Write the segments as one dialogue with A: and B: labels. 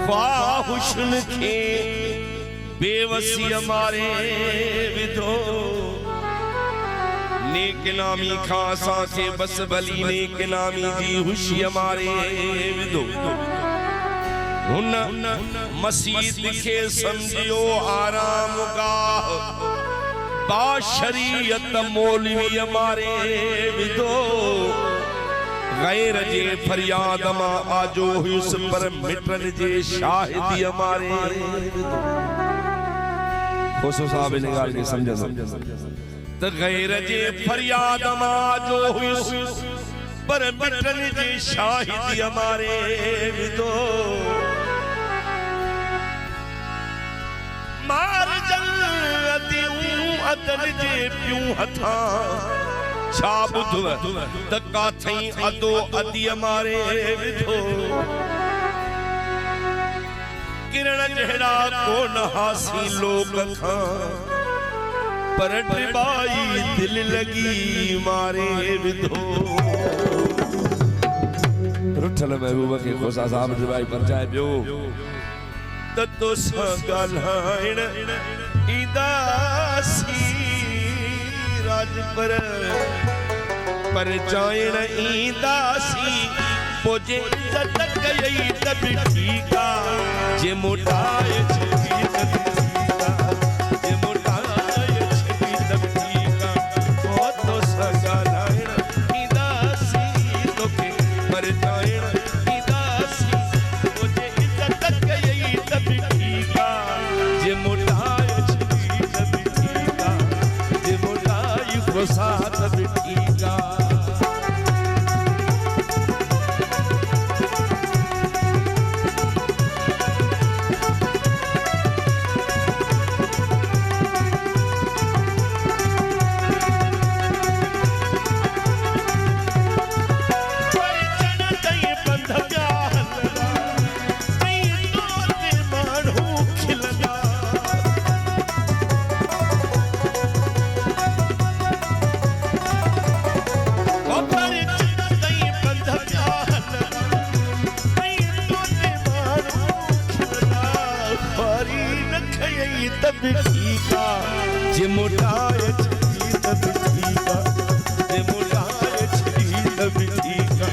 A: ख्वाहुशन खे बेवसी हमारे विधो नेक नामी खासा के बस बली नेक नामी जी हुशी हमारे विधो हुन मस्जिद के समझियो आराम गाह बाशरीयत मौलवी हमारे विधो गैर जे फरियाद मा आजो हुस पर मिटन जे शाहिदी हमारे खोसो साहब ने गाल के समझ त गैर जे फरियाद मा आजो हुस पर मिटन जे शाहिदी हमारे विधो मार जल्दी अदल जे प्यूं हथा छा बुधव त काथई अदो अदी हमारे विधो किरण जहड़ा कोन हासी लोग खां पर टिबाई दिल लगी मारे विधो रुठल महबूब के खोसा साहब टिबाई पर जाए बियो त तो गालाइण ईदासी राज पर जाइण ईदासी पोजे इज्जत कई तब ठीका जे मोटाए छी तब ठीका जे मोटाए छी तब ठीका ओ तो सगालाइण ईदासी तोके पर जाइण ईदासी पोजे इज्जत कई तब ठीका जे मोटाए छी तब ठीका जे मोटाई को साथ तब ठीका जे मोटाए छी तब ठीका जे मोटाए छी तब ठीका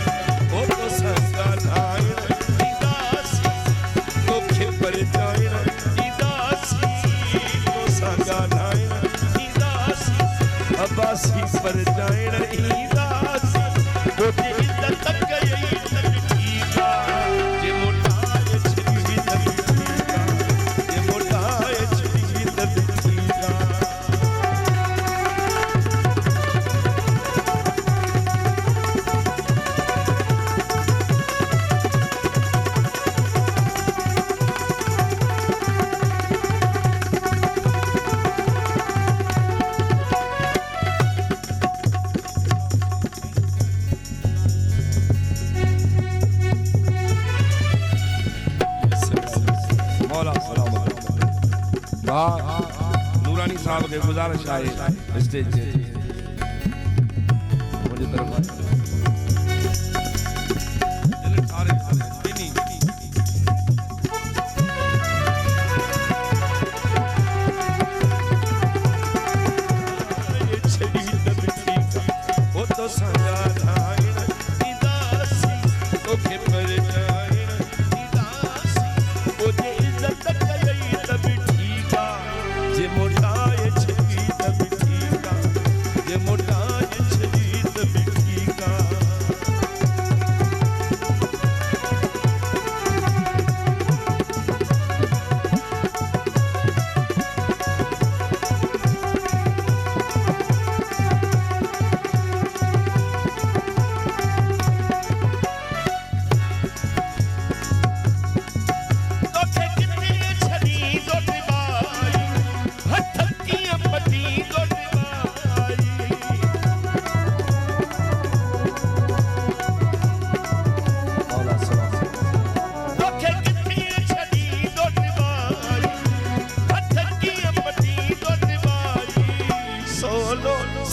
A: ओ तो सगालाइण ईदासी तोखे पर जाइण ईदासी तो सगालाइण ईदासी अब्बासी पर जाइण ईदासी तोखे इज्जत कई तब ठीका जे मोटाए छी तब ठीका जे मोटाए छी तब ठीका नूरानी साहब के गुजारिश है स्टेज से मुझे तरफ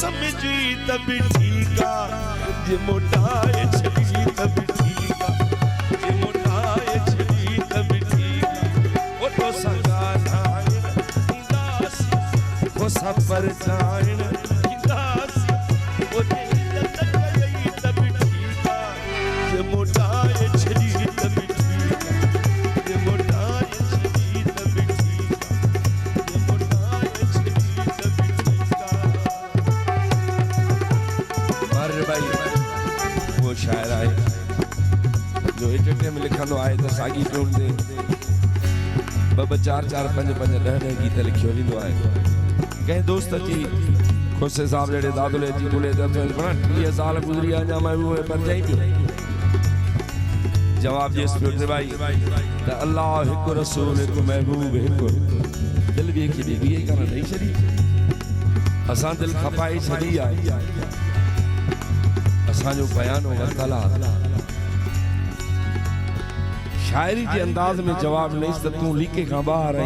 A: समझी तब ठीका जे मोटाए छली तब ठीका जे मोटाए छली तब ठीका। मुसफर जान गिलास ओ दिल तकई तब ठीक जे मोटाए छड़ी तब ठीक जे मोटाए छड़ी तब ठीक जे मोटाए छड़ी तब ठीक मर भाई वो शायर आए जो इटके में लिखंदो आए तो सागी टून दे बब 4 4 5 5 10 गीत लिखियो वेंदो आहे कहीं दोस्त अची खुसे साहब जड़े दादुले जी बोले त पण 30 साल गुजरी अञा मैं वो पर जाई पियो जवाब जेस पियो भाई त अल्लाह हिक रसूल हिक महबूब हिक दिल भी की दी कान नहीं छड़ी असा दिल खपाई छड़ी आहे असा जो बयान वरतला शायरी के अंदाज में जवाब नहीं तू लिखे का बाहर